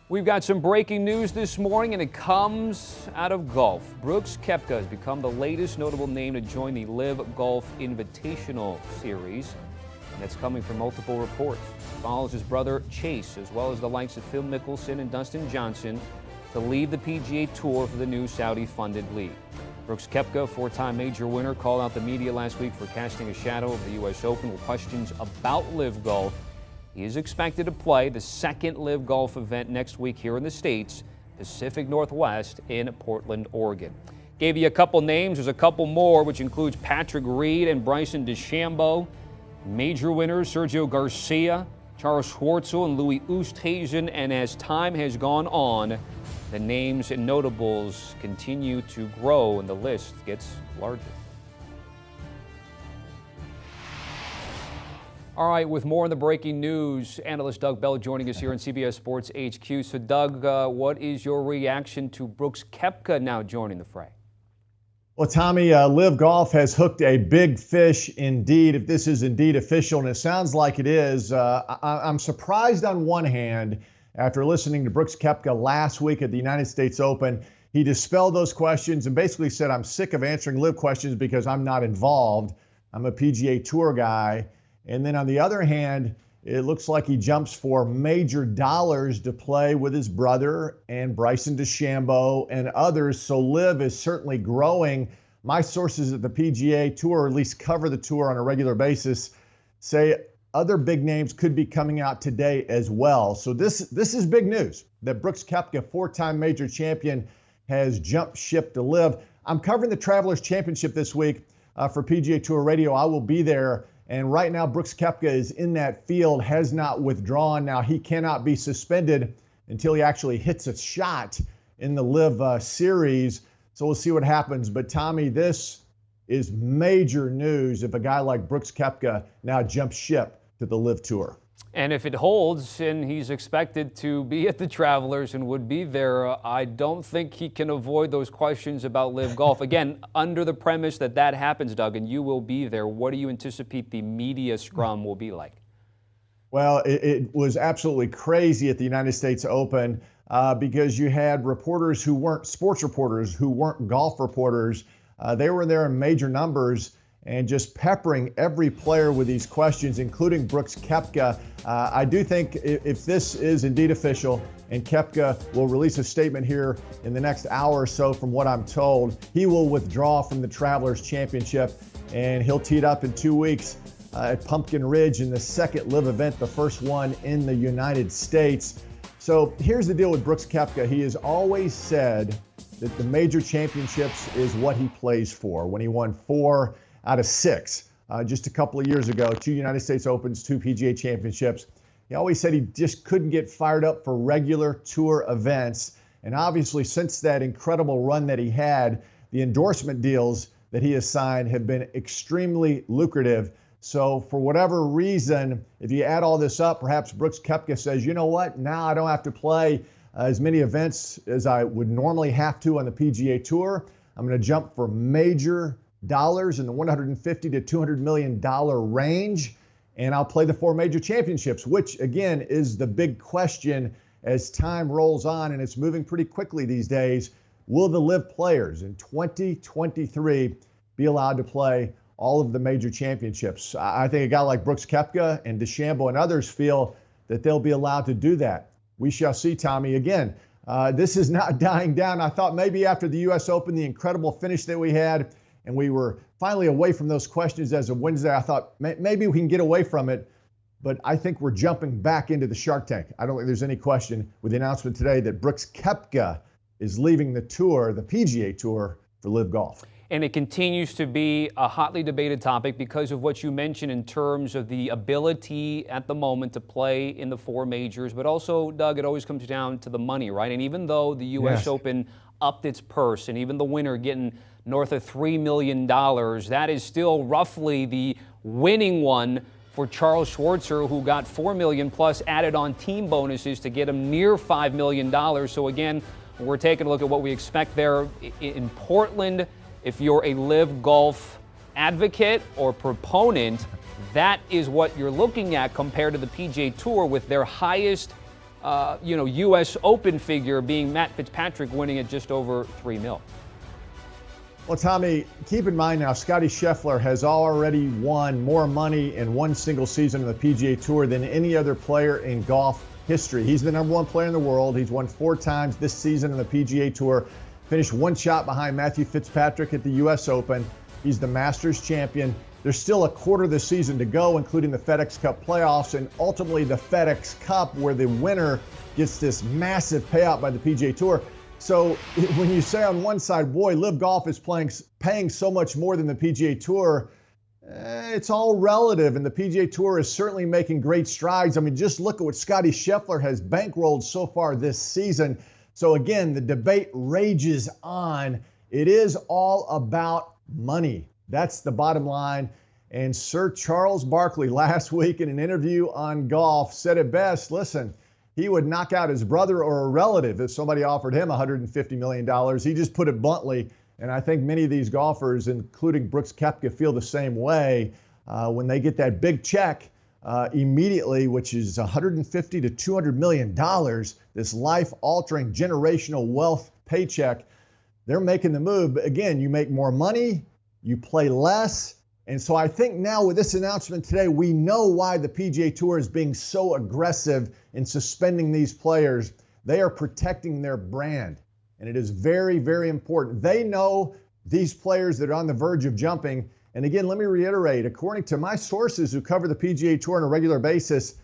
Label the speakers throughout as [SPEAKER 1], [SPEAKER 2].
[SPEAKER 1] We've got some breaking news this morning, and it comes out of golf. Brooks Koepka has become the latest notable name to join the LIV Golf Invitational Series, and that's coming from multiple reports. He follows his brother Chase, as well as the likes of Phil Mickelson and Dustin Johnson, to lead the PGA Tour for the new Saudi-funded league. Brooks Koepka, four-time major winner, called out the media last week for casting a shadow over the U.S. Open with questions about LIV Golf. He is expected to play the second LIV Golf event next week here in the States, Pacific Northwest in Portland, Oregon. Gave you a couple names. There's a couple more, which includes Patrick Reed and Bryson DeChambeau. Major winners, Sergio Garcia, Charles Schwartzel, and Louis Oosthuizen. And as time has gone on, the names and notables continue to grow and the list gets larger. All right, with more on the breaking news, analyst Doug Bell joining us here on CBS Sports HQ. So, Doug, what is your reaction to Brooks Koepka now joining the fray?
[SPEAKER 2] Well, Tommy, LIV Golf has hooked a big fish indeed, if this is indeed official, and it sounds like it is. I'm surprised on one hand, after listening to Brooks Koepka last week at the United States Open. He dispelled those questions and basically said, I'm sick of answering LIV questions because I'm not involved. I'm a PGA Tour guy. And then on the other hand, it looks like he jumps for major dollars to play with his brother and Bryson DeChambeau and others. So LIV is certainly growing. My sources at the PGA Tour, or at least cover the tour on a regular basis, say other big names could be coming out today as well. So this is big news that Brooks Koepka, four-time major champion, has jumped ship to LIV. I'm covering the Travelers Championship this week for PGA Tour Radio. I will be there. And right now, Brooks Koepka is in that field, has not withdrawn. Now, he cannot be suspended until he actually hits a shot in the LIV series. So we'll see what happens. But, Tommy, this is major news if a guy like Brooks Koepka now jumps ship to the LIV Tour.
[SPEAKER 1] And if it holds and he's expected to be at the Travelers and would be there, I don't think he can avoid those questions about LIV Golf. Again, under the premise that that happens, Doug, and you will be there, what do you anticipate the media scrum will be like?
[SPEAKER 2] Well, it was absolutely crazy at the United States Open because you had reporters who weren't sports reporters, who weren't golf reporters. They were there in major numbers and just peppering every player with these questions, including Brooks Koepka. I do think if this is indeed official, and Koepka will release a statement here in the next hour or so from what I'm told, he will withdraw from the Travelers Championship, and he'll tee it up in 2 weeks at Pumpkin Ridge in the second LIV event, the first one in the United States. So here's the deal with Brooks Koepka. He has always said that the major championships is what he plays for. When he won 4 out of 6 just a couple of years ago, 2 United States Opens, 2 PGA Championships. He always said he just couldn't get fired up for regular tour events. And obviously, since that incredible run that he had, the endorsement deals that he has signed have been extremely lucrative. So for whatever reason, if you add all this up, perhaps Brooks Koepka says, you know what, now I don't have to play as many events as I would normally have to on the PGA Tour. I'm going to jump for major dollars in the $150 to $200 million range, and I'll play the 4 major championships, which again is the big question as time rolls on, and it's moving pretty quickly these days. Will the LIV players in 2023 be allowed to play all of the major championships? I think a guy like Brooks Koepka and DeChambeau and others feel that they'll be allowed to do that. We shall see, Tommy. Again, this is not dying down. I thought maybe after the U.S. Open, the incredible finish that we had, and we were finally away from those questions as of Wednesday, I thought maybe we can get away from it. But I think we're jumping back into the Shark Tank. I don't think there's any question with the announcement today that Brooks Koepka is leaving the tour, the PGA Tour, for LIV Golf.
[SPEAKER 1] And it continues to be a hotly debated topic because of what you mentioned in terms of the ability at the moment to play in the 4 majors. But also, Doug, it always comes down to the money, right? And even though the U.S. Open upped its purse and even the winner getting north of $3 million, that is still roughly the winning one for Charles Schwartzel, who got $4 million plus added on team bonuses to get him near $5 million. So again, we're taking a look at what we expect there in Portland. If you're a LIV Golf advocate or proponent, that is what you're looking at compared to the PGA Tour with their highest U.S. Open figure being Matt Fitzpatrick winning at just over $3 million.
[SPEAKER 2] Well, Tommy, keep in mind now, Scottie Scheffler has already won more money in one single season of the PGA Tour than any other player in golf history. He's the #1 player in the world. He's won 4 times this season in the PGA Tour, finished 1 shot behind Matthew Fitzpatrick at the U.S. Open. He's the Masters champion. There's still a quarter of the season to go, including the FedEx Cup playoffs and ultimately the FedEx Cup, where the winner gets this massive payout by the PGA Tour. So when you say on one side, boy, LIV Golf is paying so much more than the PGA Tour, it's all relative, and the PGA Tour is certainly making great strides. I mean, just look at what Scottie Scheffler has bankrolled so far this season. So again, the debate rages on. It is all about money. That's the bottom line. And Sir Charles Barkley last week in an interview on Golf said it best. Listen, he would knock out his brother or a relative if somebody offered him $150 million. He just put it bluntly. And I think many of these golfers, including Brooks Koepka, feel the same way when they get that big check immediately, which is $150 to $200 million, this life-altering generational wealth paycheck. They're making the move. But again, you make more money, you play less. And so I think now with this announcement today, we know why the PGA Tour is being so aggressive in suspending these players. They are protecting their brand. And it is very, very important. They know these players that are on the verge of jumping. And again, let me reiterate, according to my sources who cover the PGA Tour on a regular basis,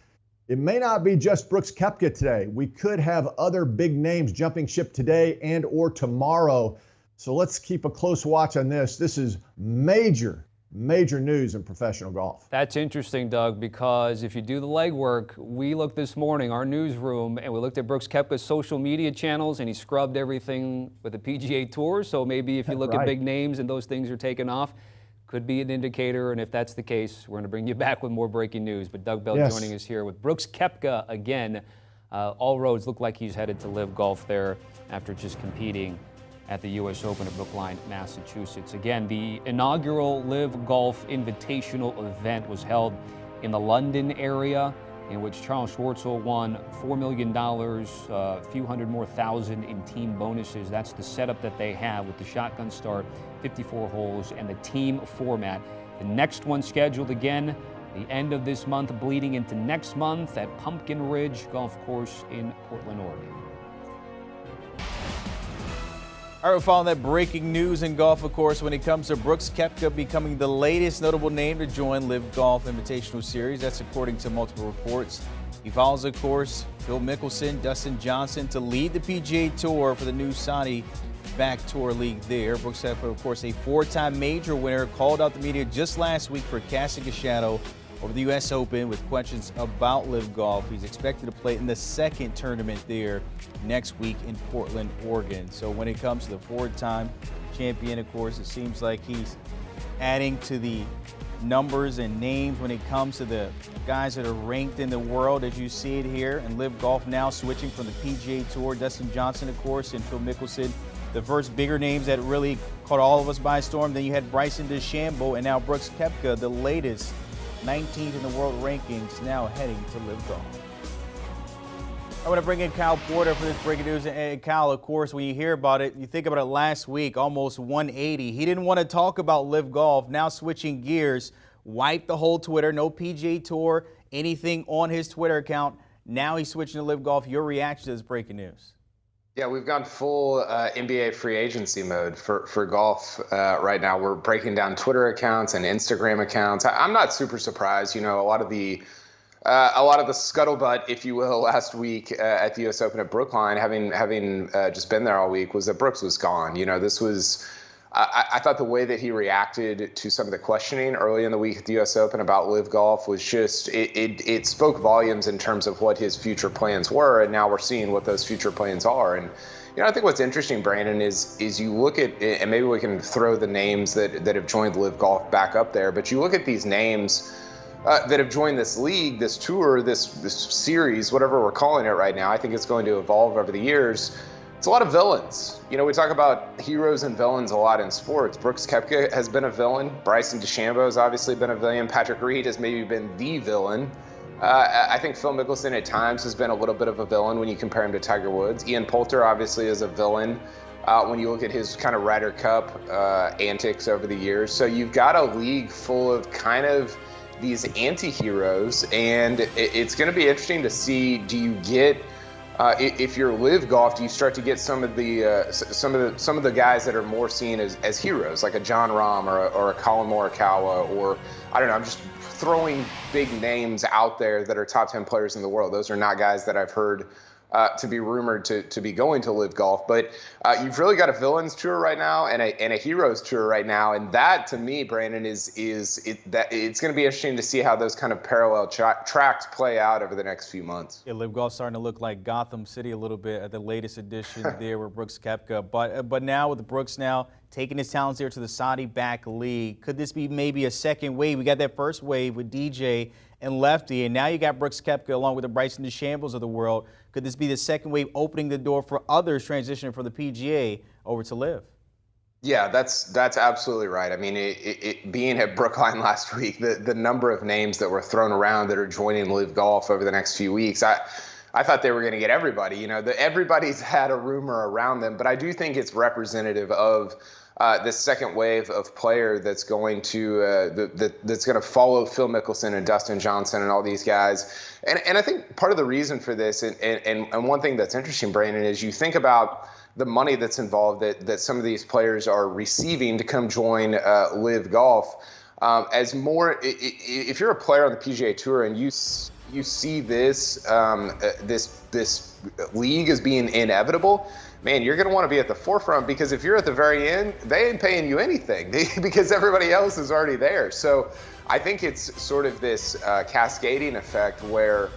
[SPEAKER 2] it may not be just Brooks Koepka today. We could have other big names jumping ship today and or tomorrow. So let's keep a close watch on this. This is major news in professional golf.
[SPEAKER 1] That's interesting, Doug, because if you do the legwork, we looked this morning, our newsroom, and we looked at Brooks Koepka's social media channels, and he scrubbed everything with the PGA Tour. So maybe if you look at big names and those things are taken off, could be an indicator. And if that's the case, we're going to bring you back with more breaking news. But Doug Bell joining us here with Brooks Koepka again. All roads look like he's headed to LIV Golf there after just competing at the U.S. Open of Brookline, Massachusetts. Again, the inaugural LIV Golf Invitational event was held in the London area, in which Charles Schwartzel won $4 million, a few hundred more thousand in team bonuses. That's the setup that they have with the shotgun start, 54 holes, and the team format. The next one scheduled again the end of this month, bleeding into next month at Pumpkin Ridge Golf Course in Portland, Oregon.
[SPEAKER 3] All right, we're following that breaking news in golf, of course, when it comes to Brooks Koepka becoming the latest notable name to join LIV Golf Invitational Series. That's according to multiple reports. He follows, of course, Phil Mickelson, Dustin Johnson to lead the PGA Tour for the new Saudi-backed Tour League there. Brooks Koepka, of course, a 4-time major winner, called out the media just last week for casting a shadow over the U.S. Open with questions about LIV Golf. He's expected to play in the second tournament there next week in Portland, Oregon. So when it comes to the 4-time champion, of course, it seems like he's adding to the numbers and names when it comes to the guys that are ranked in the world, as you see it here. And LIV Golf now switching from the PGA Tour. Dustin Johnson, of course, and Phil Mickelson, the first bigger names that really caught all of us by storm. Then you had Bryson DeChambeau, and now Brooks Koepka, the latest 19th in the world rankings, now heading to LIV Golf. I want to bring in Kyle Porter for this breaking news. And Kyle, of course, when you hear about it, you think about it last week, almost 180. He didn't want to talk about LIV Golf, now switching gears, wiped the whole Twitter, no PGA Tour, anything on his Twitter account. Now he's switching to LIV Golf. Your reaction to this breaking news?
[SPEAKER 4] Yeah, we've gone full NBA free agency mode for golf right now. We're breaking down Twitter accounts and Instagram accounts. I'm not super surprised. You know, a lot of the scuttlebutt, if you will, last week at the U.S. Open at Brookline, having just been there all week, was that Brooks was gone. You know, this was. I thought the way that he reacted to some of the questioning early in the week at the U.S. Open about LIV Golf was just, it spoke volumes in terms of what his future plans were, and now we're seeing what those future plans are. And you know, I think what's interesting, Brandon, is you look at, and maybe we can throw the names that have joined LIV Golf back up there, but you look at these names that have joined this league, this tour, this series, whatever we're calling it right now. I think it's going to evolve over the years. It's a lot of villains. You know, we talk about heroes and villains a lot in sports. Brooks Koepka has been a villain. Bryson DeChambeau has obviously been a villain. Patrick Reed has maybe been the villain. I think Phil Mickelson at times has been a little bit of a villain when you compare him to Tiger Woods. Ian Poulter obviously is a villain when you look at his kind of Ryder Cup antics over the years. So you've got a league full of kind of these anti-heroes, and it's going to be interesting to see, do you get if you're LIV Golf, do you start to get some of the guys that are more seen as heroes, like a John Rahm or a Colin Morikawa, or I don't know, I'm just throwing big names out there that are top 10 players in the world. Those are not guys that I've heard to be rumored to be going to LIV Golf, but you've really got a villains tour right now and a heroes tour right now, and that to me, Brandon, it's going to be interesting to see how those kind of parallel tracks play out over the next few months.
[SPEAKER 3] Yeah, LIV Golf starting to look like Gotham City a little bit at the latest edition there with Brooks Koepka, but now with Brooks now taking his talents there to the Saudi-backed league, could this be maybe a second wave? We got that first wave with DJ and Lefty, and now you got Brooks Koepka along with the Bryson DeChambeaus of the world. Could this be the second wave opening the door for others transitioning from the PGA over to LIV?
[SPEAKER 4] Yeah, that's absolutely right. I mean, being at Brookline last week, the number of names that were thrown around that are joining LIV Golf over the next few weeks, I thought they were going to get everybody. You know, everybody's had a rumor around them, but I do think it's representative of this second wave of player that's going to that's going to follow Phil Mickelson and Dustin Johnson and all these guys. And I think part of the reason for this, and one thing that's interesting, Brandon, is you think about the money that's involved that some of these players are receiving to come join LIV Golf. As more, if you're a player on the PGA Tour and you see this this league as being inevitable, man, you're going to want to be at the forefront, because if you're at the very end, they ain't paying you anything because everybody else is already there. So I think it's sort of this cascading effect where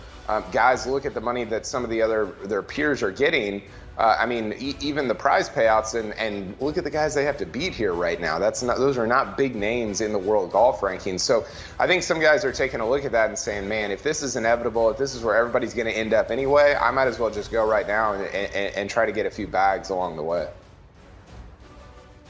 [SPEAKER 4] guys look at the money that some of their peers are getting. I mean, even the prize payouts, and look at the guys they have to beat here right now. Those are not big names in the world golf rankings. So I think some guys are taking a look at that and saying, man, if this is inevitable, if this is where everybody's going to end up anyway, I might as well just go right now and try to get a few bags along the way.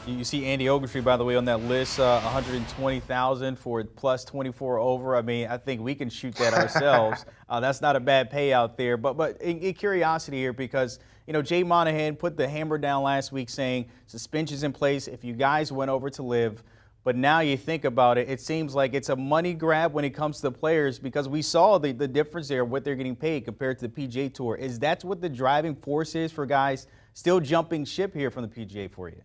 [SPEAKER 3] You see Andy Ogletree, by the way, on that list, 120,000 for plus 24 over. I mean, I think we can shoot that ourselves. That's not a bad payout there. But in curiosity here, because you know, Jay Monahan put the hammer down last week saying suspensions in place if you guys went over to LIV. But now you think about it, it seems like it's a money grab when it comes to the players, because we saw the difference there, what they're getting paid compared to the PGA Tour. Is that what the driving force is for guys still jumping ship here from the PGA for you?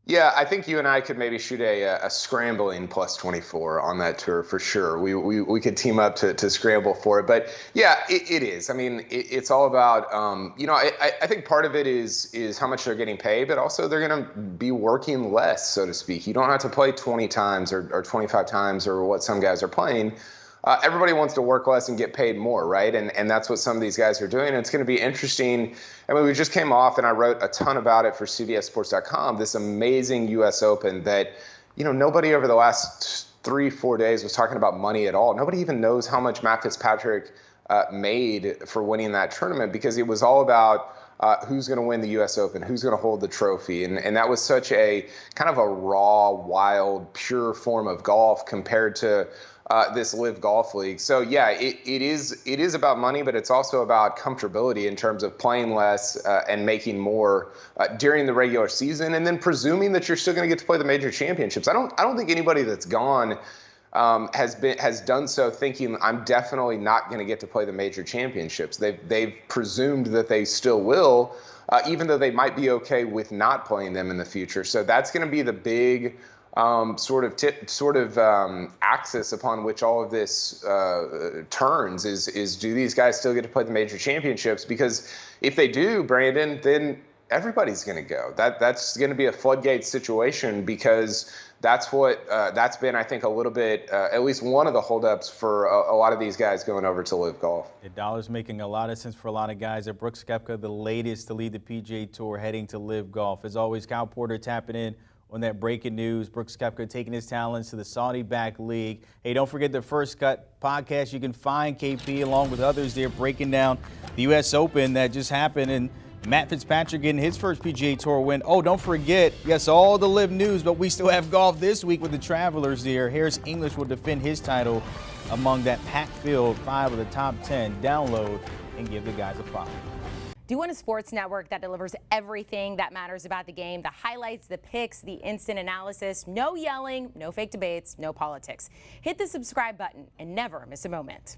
[SPEAKER 4] Yeah, I think you and I could maybe shoot a scrambling plus 24 on that tour for sure. We could team up to scramble for it. But yeah, it is. I mean, it's all about, you know, I think part of it is how much they're getting paid, but also they're going to be working less, so to speak. You don't have to play 20 times or 25 times or what some guys are playing. Everybody wants to work less and get paid more, right? And that's what some of these guys are doing. And it's going to be interesting. I mean, we just came off, and I wrote a ton about it for CBSSports.com, this amazing U.S. Open that, you know, nobody over the last 3-4 days was talking about money at all. Nobody even knows how much Matt Fitzpatrick made for winning that tournament, because it was all about who's going to win the U.S. Open, who's going to hold the trophy. And that was such a kind of a raw, wild, pure form of golf compared to this LIV Golf League. So yeah, it is about money, but it's also about comfortability in terms of playing less and making more during the regular season, and then presuming that you're still going to get to play the major championships. I don't think anybody that's gone has done so thinking I'm definitely not going to get to play the major championships. They've presumed that they still will, even though they might be okay with not playing them in the future. So that's going to be the big sort of axis upon which all of this turns is do these guys still get to play the major championships? Because if they do, Brandon, then everybody's going to go. That's going to be a floodgate situation, because that's been, I think, a little bit, at least one of the holdups for a lot of these guys going over to LIV Golf.
[SPEAKER 3] The dollar's making a lot of sense for a lot of guys. Brooks Koepka, the latest to lead the PGA Tour, heading to LIV Golf. As always, Kyle Porter tapping in on that breaking news. Brooks Koepka taking his talents to the Saudi-backed league. Hey, don't forget the First Cut podcast. You can find KP along with others there breaking down the U.S. Open that just happened, and Matt Fitzpatrick getting his first PGA Tour win. Oh, don't forget, yes, all the LIV news, but we still have golf this week with the Travelers there. Harris English will defend his title among that packed field, 5 of the top 10. Download and give the guys a follow.
[SPEAKER 5] Do you want a sports network that delivers everything that matters about the game? The highlights, the picks, the instant analysis, no yelling, no fake debates, no politics. Hit the subscribe button and never miss a moment.